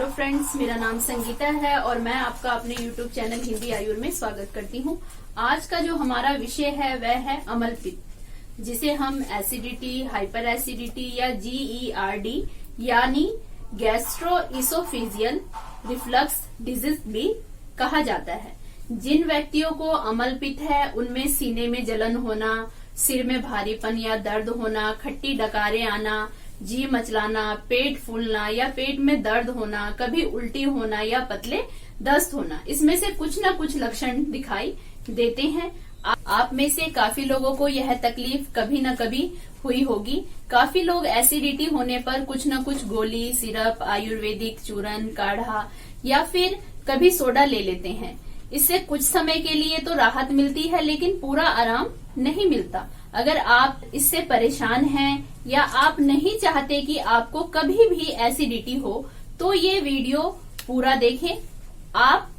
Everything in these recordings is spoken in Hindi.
हेलो फ्रेंड्स, मेरा नाम संगीता है और मैं आपका अपने यूट्यूब चैनल हिंदी आयुर में स्वागत करती हूँ। आज का जो हमारा विषय है वह है अमलपित, जिसे हम एसिडिटी, हाइपर एसिडिटी या GERD यानी गैस्ट्रो इसोफेजियल रिफ्लक्स डिजीज भी कहा जाता है। जिन व्यक्तियों को अमलपित है उनमें सीने में जलन होना, सिर में भारीपन या दर्द होना, खट्टी डकारें आना, जी मचलाना, पेट फूलना या पेट में दर्द होना, कभी उल्टी होना या पतले दस्त होना, इसमें से कुछ न कुछ लक्षण दिखाई देते हैं। आप में से काफी लोगों को यह तकलीफ कभी न कभी हुई होगी। काफी लोग एसिडिटी होने पर कुछ न कुछ गोली, सिरप, आयुर्वेदिक चूरन, काढ़ा या फिर कभी सोडा ले लेते हैं। इससे कुछ समय के लिए तो राहत मिलती है, लेकिन पूरा आराम नहीं मिलता। अगर आप इससे परेशान हैं या आप नहीं चाहते कि आपको कभी भी एसिडिटी हो, तो ये वीडियो पूरा देखें। आप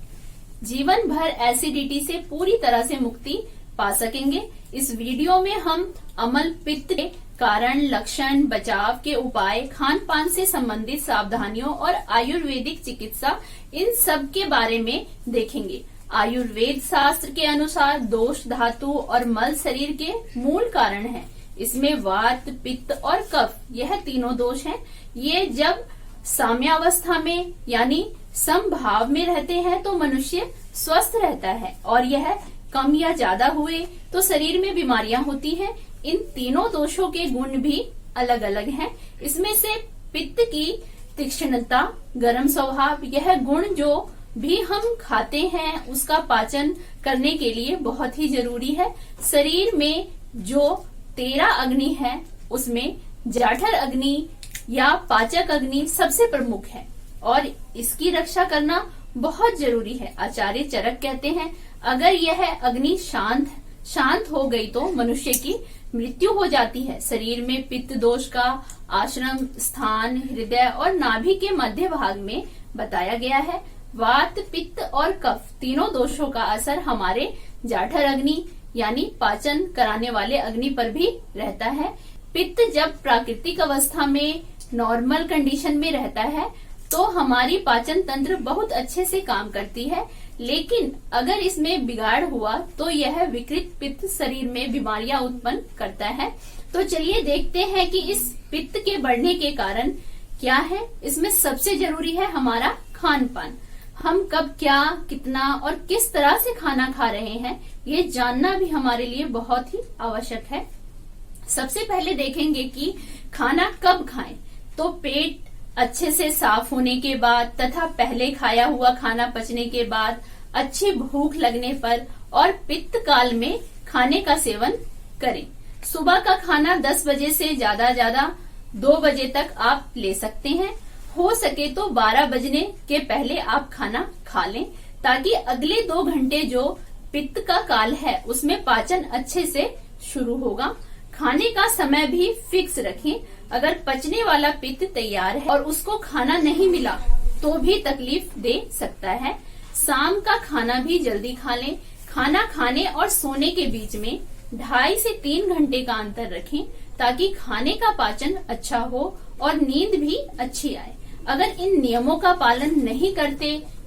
जीवन भर एसिडिटी से पूरी तरह से मुक्ति पा सकेंगे। इस वीडियो में हम अमलपित्त के कारण, लक्षण, बचाव के उपाय, खान पान से संबंधित सावधानियों और आयुर्वेदिक चिकित्सा, इन सब के बारे में देखेंगे। आयुर्वेद शास्त्र के अनुसार दोष, धातु और मल शरीर के मूल कारण हैं। इसमें वात, पित्त और कफ, यह तीनों दोष हैं। ये जब साम्यावस्था में यानी समभाव में रहते हैं तो मनुष्य स्वस्थ रहता है, और यह कम या ज्यादा हुए तो शरीर में बीमारियां होती हैं। इन तीनों दोषों के गुण भी अलग अलग हैं। इसमें से पित्त की तीक्ष्णता, गर्म स्वभाव, यह गुण जो भी हम खाते हैं उसका पाचन करने के लिए बहुत ही जरूरी है। शरीर में जो 13 अग्नि है उसमें जाठर अग्नि या पाचक अग्नि सबसे प्रमुख है और इसकी रक्षा करना बहुत जरूरी है। आचार्य चरक कहते हैं, अगर यह अग्नि शांत हो गई तो मनुष्य की मृत्यु हो जाती है। शरीर में पित्त दोष का आश्रम स्थान हृदय और नाभि के मध्य भाग में बताया गया है। वात, पित्त और कफ तीनों दोषों का असर हमारे जाठर अग्नि यानी पाचन कराने वाले अग्नि पर भी रहता है। पित्त जब प्राकृतिक अवस्था में नॉर्मल कंडीशन में रहता है तो हमारी पाचन तंत्र बहुत अच्छे से काम करती है, लेकिन अगर इसमें बिगाड़ हुआ तो यह विकृत पित्त शरीर में बीमारियां उत्पन्न करता है। तो चलिए देखते हैं कि इस पित्त के बढ़ने के कारण क्या है। इसमें सबसे जरूरी है हमारा खान पान। हम कब, क्या, कितना और किस तरह से खाना खा रहे हैं, ये जानना भी हमारे लिए बहुत ही आवश्यक है। सबसे पहले देखेंगे कि खाना कब खाएं। तो पेट अच्छे से साफ होने के बाद तथा पहले खाया हुआ खाना पचने के बाद, अच्छी भूख लगने पर और पित्त काल में खाने का सेवन करें। सुबह का खाना 10 बजे से ज्यादा 2 बजे तक आप ले सकते हैं। हो सके तो 12 बजने के पहले आप खाना खा लें, ताकि अगले 2 घंटे जो पित्त का काल है उसमें पाचन अच्छे से शुरू होगा। खाने का समय भी फिक्स रखें। अगर पचने वाला पित्त तैयार है और उसको खाना नहीं मिला तो भी तकलीफ दे सकता है। शाम का खाना भी जल्दी खा लें। खाना खाने और सोने के बीच में 2.5 से 3 घंटे का अंतर रखें, ताकि खाने का पाचन अच्छा हो और नींद भी अच्छी आए। अगर इन नियमों का पालन नहीं करते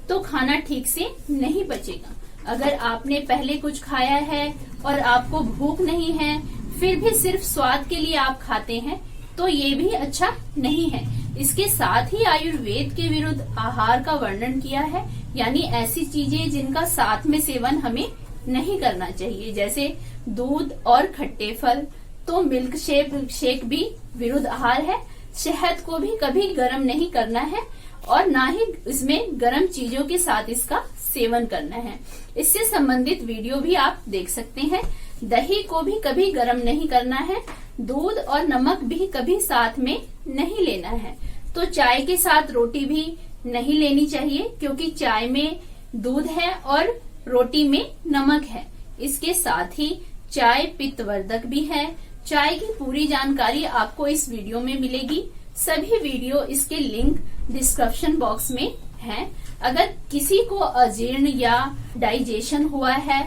तो खाना ठीक से नहीं पचेगा। अगर आपने पहले कुछ खाया है और आपको भूख नहीं है, फिर भी सिर्फ स्वाद के लिए आप खाते हैं, तो ये भी अच्छा नहीं है। इसके साथ ही आयुर्वेद के विरुद्ध आहार का वर्णन किया है, यानी ऐसी चीजें जिनका साथ में सेवन हमें नहीं करना चाहिए, जैसे दूध और खट्टे फल। तो मिल्क शेक भी विरुद्ध आहार है। शहद को भी कभी गर्म नहीं करना है और ना ही इसमें गर्म चीजों के साथ इसका सेवन करना है। इससे संबंधित वीडियो भी आप देख सकते हैं। दही को भी कभी गर्म नहीं करना है। दूध और नमक भी कभी साथ में नहीं लेना है। तो चाय के साथ रोटी भी नहीं लेनी चाहिए, क्योंकि चाय में दूध है और रोटी में नमक है। इसके साथ ही चाय पित्तवर्धक भी है। चाय की पूरी जानकारी आपको इस वीडियो में मिलेगी। सभी वीडियो इसके लिंक डिस्क्रिप्शन बॉक्स में हैं। अगर किसी को अजीर्ण या डाइजेशन हुआ है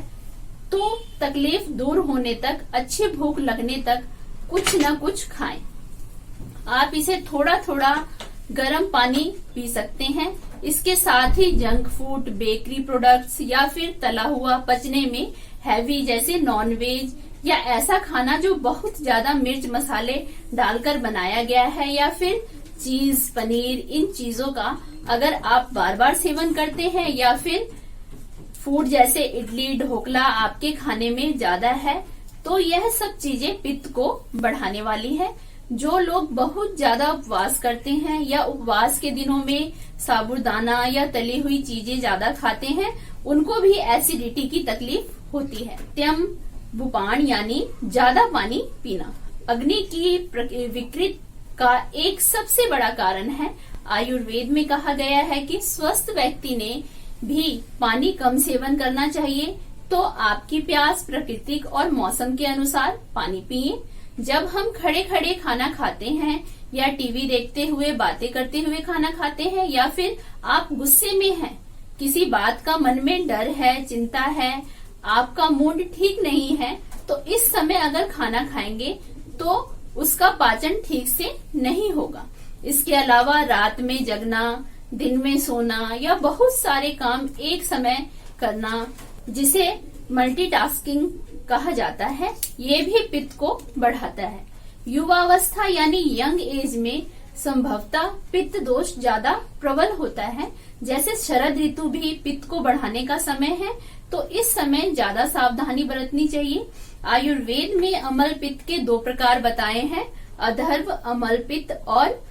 तो तकलीफ दूर होने तक, अच्छी भूख लगने तक कुछ न कुछ खाएं। आप इसे थोड़ा थोड़ा गर्म पानी पी सकते हैं। इसके साथ ही जंक फूड, बेकरी प्रोडक्ट्स या फिर तला हुआ पचने में हैवी जैसे नॉनवेज या ऐसा खाना जो बहुत ज्यादा मिर्च मसाले डालकर बनाया गया है या फिर चीज, पनीर, इन चीजों का अगर आप बार बार सेवन करते हैं या फिर फूड जैसे इडली, ढोकला आपके खाने में ज्यादा है तो यह सब चीजें पित्त को बढ़ाने वाली है। जो लोग बहुत ज्यादा उपवास करते हैं या उपवास के दिनों में साबूदाना या तली हुई चीजें ज्यादा खाते हैं उनको भी एसिडिटी की तकलीफ होती है। त्यम बुपान यानी ज्यादा पानी पीना अग्नि की विकृत का एक सबसे बड़ा कारण है। आयुर्वेद में कहा गया है कि स्वस्थ व्यक्ति ने भी पानी कम सेवन करना चाहिए। तो आपकी प्यास प्राकृतिक और मौसम के अनुसार पानी पिए। जब हम खड़े खड़े खाना खाते हैं या टीवी देखते हुए, बातें करते हुए खाना खाते हैं या फिर आप गुस्से में हैं, किसी बात का मन में डर है, चिंता है, आपका मूड ठीक नहीं है, तो इस समय अगर खाना खाएंगे तो उसका पाचन ठीक से नहीं होगा। इसके अलावा रात में जगना, दिन में सोना या बहुत सारे काम एक समय करना जिसे मल्टीटास्किंग कहा जाता है, ये भी पित्त को बढ़ाता है। युवावस्था यानी यंग एज में संभवतः पित्त दोष ज्यादा प्रबल होता है। जैसे शरद ऋतु भी पित्त को बढ़ाने का समय है तो इस समय ज्यादा सावधानी बरतनी चाहिए। आयुर्वेद में अमल पित्त के 2 प्रकार बताए हैं, अधर्व अमल पित्त और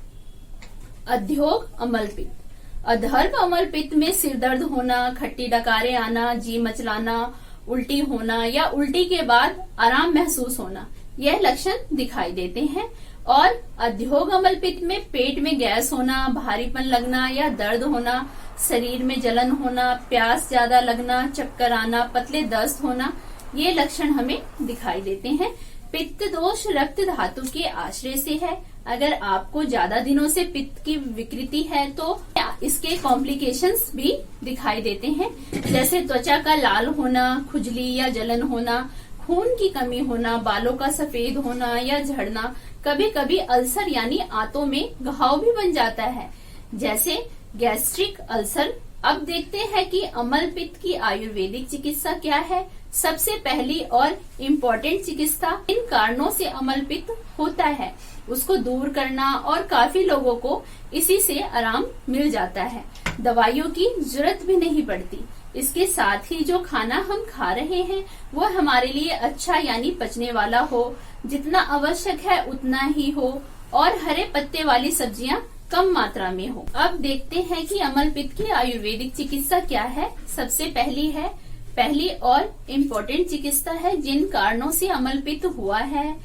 अध्योग अमल पित्त। अधर्व अमल पित्त में सिर दर्द होना, खट्टी डकारें आना, जी मचलाना, उल्टी होना या उल्टी के बाद आराम महसूस होना, यह लक्षण दिखाई देते हैं। और अध्योग अमल पित्त में पेट में गैस होना, भारीपन लगना या दर्द होना, शरीर में जलन होना, प्यास ज्यादा लगना, चक्कर आना, पतले दस्त होना, ये लक्षण हमें दिखाई देते हैं। पित्त दोष रक्त धातु के आश्रय से है। अगर आपको ज्यादा दिनों से पित्त की विकृति है तो इसके कॉम्प्लिकेशंस भी दिखाई देते हैं, जैसे त्वचा का लाल होना, खुजली या जलन होना, खून की कमी होना, बालों का सफेद होना या झड़ना, कभी कभी अल्सर यानी आंतों में घाव भी बन जाता है, जैसे गैस्ट्रिक अल्सर। अब देखते हैं कि अमल पित्त की आयुर्वेदिक चिकित्सा क्या है। सबसे पहली और इम्पोर्टेंट चिकित्सा इन कारणों से अमल पित्त होता है उसको दूर करना, और काफी लोगों को इसी से आराम मिल जाता है, दवाइयों की जरूरत भी नहीं पड़ती। इसके साथ ही जो खाना हम खा रहे हैं वो हमारे लिए अच्छा यानी पचने वाला हो, जितना आवश्यक है उतना ही हो, और हरे पत्ते वाली सब्जियां कम मात्रा में हो। अब देखते हैं कि अमल पित्त की आयुर्वेदिक चिकित्सा क्या है। सबसे पहली और इम्पोर्टेंट चिकित्सा है, जिन कारणों से अमल पित्त हुआ है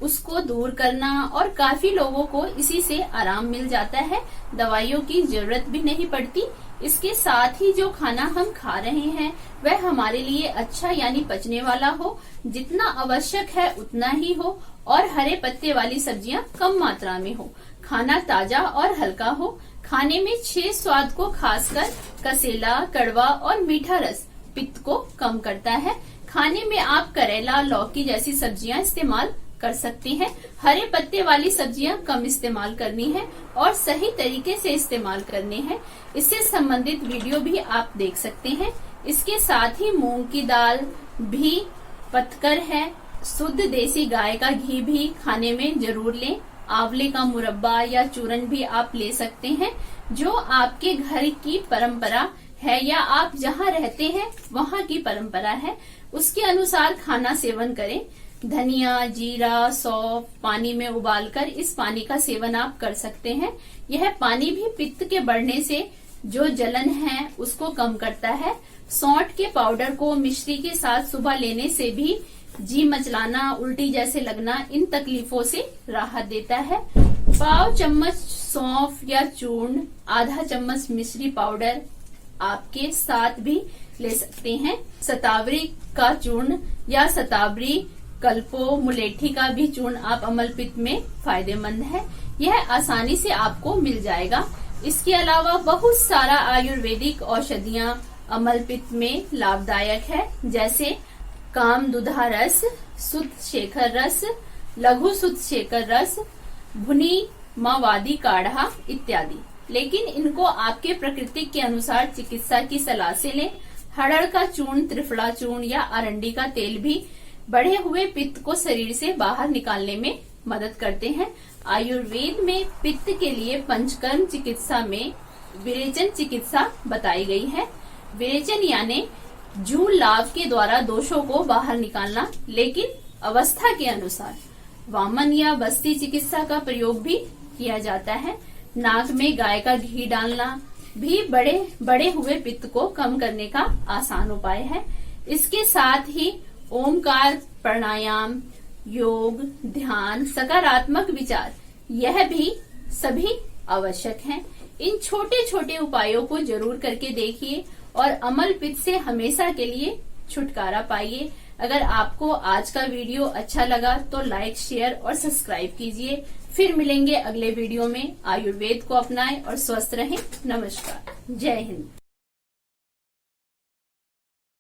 उसको दूर करना, और काफी लोगों को इसी से आराम मिल जाता है, दवाइयों की जरूरत भी नहीं पड़ती। इसके साथ ही जो खाना हम खा रहे हैं वह हमारे लिए अच्छा यानी पचने वाला हो, जितना आवश्यक है उतना ही हो, और हरे पत्ते वाली सब्जियां कम मात्रा में हो, खाना ताजा और हल्का हो। खाने में 6 स्वाद को खासकर कसेला, कड़वा और मीठा रस पित्त को कम करता है। खाने में आप करेला, लौकी जैसी सब्जियां इस्तेमाल कर सकते हैं। हरे पत्ते वाली सब्जियां कम इस्तेमाल करनी है और सही तरीके से इस्तेमाल करने हैं। इससे संबंधित वीडियो भी आप देख सकते हैं। इसके साथ ही मूंग की दाल भी पथकर है। शुद्ध देसी गाय का घी भी खाने में जरूर लें। आंवले का मुरब्बा या चूरन भी आप ले सकते हैं। जो आपके घर की परंपरा है या आप जहाँ रहते हैं वहाँ की परंपरा है, उसके अनुसार खाना सेवन करें। धनिया, जीरा, सौंफ पानी में उबालकर इस पानी का सेवन आप कर सकते हैं। यह पानी भी पित्त के बढ़ने से जो जलन है उसको कम करता है। सौंठ के पाउडर को मिश्री के साथ सुबह लेने से भी जी मचलाना, उल्टी जैसे लगना, इन तकलीफों से राहत देता है। पाव चम्मच सौंफ या चूर्ण, आधा चम्मच मिश्री पाउडर आपके साथ भी ले सकते हैं। शतावरी का चूर्ण या शतावरी, कल्पो, मुलेठी का भी चूर्ण आप अमल पित्त में फायदेमंद है। यह आसानी से आपको मिल जाएगा। इसके अलावा बहुत सारा आयुर्वेदिक औषधियां अमल पित्त में लाभदायक है, जैसे काम दुधा रस, शुद्ध शेखर रस, लघु शुद्ध शेखर रस, भुनी मावादी काढ़ा इत्यादि। लेकिन इनको आपके प्रकृति के अनुसार चिकित्सा की सलाह से लें। हड़ड़ का चूर्ण, त्रिफला चूर्ण या अरंडी का तेल भी बढ़े हुए पित्त को शरीर से बाहर निकालने में मदद करते हैं। आयुर्वेद में पित्त के लिए पंचकर्म चिकित्सा में विरेचन चिकित्सा बताई गई है। विरेचन यानी जूल लाभ के द्वारा दोषों को बाहर निकालना, लेकिन अवस्था के अनुसार। वामन या बस्ती चिकित्सा का प्रयोग भी किया जाता है। नाक में गाय का घी डालना भी बड़े हुए पित्त को कम करने का आसान उपाय है। इसके साथ ही ओमकार, प्राणायाम, योग, ध्यान, सकारात्मक विचार, यह भी सभी आवश्यक हैं। इन छोटे छोटे उपायों को जरूर करके देखिए और अमल पित्त से हमेशा के लिए छुटकारा पाइए। अगर आपको आज का वीडियो अच्छा लगा तो लाइक, शेयर और सब्सक्राइब कीजिए। फिर मिलेंगे अगले वीडियो में। आयुर्वेद को अपनाएं और स्वस्थ रहें। नमस्कार, जय हिंद।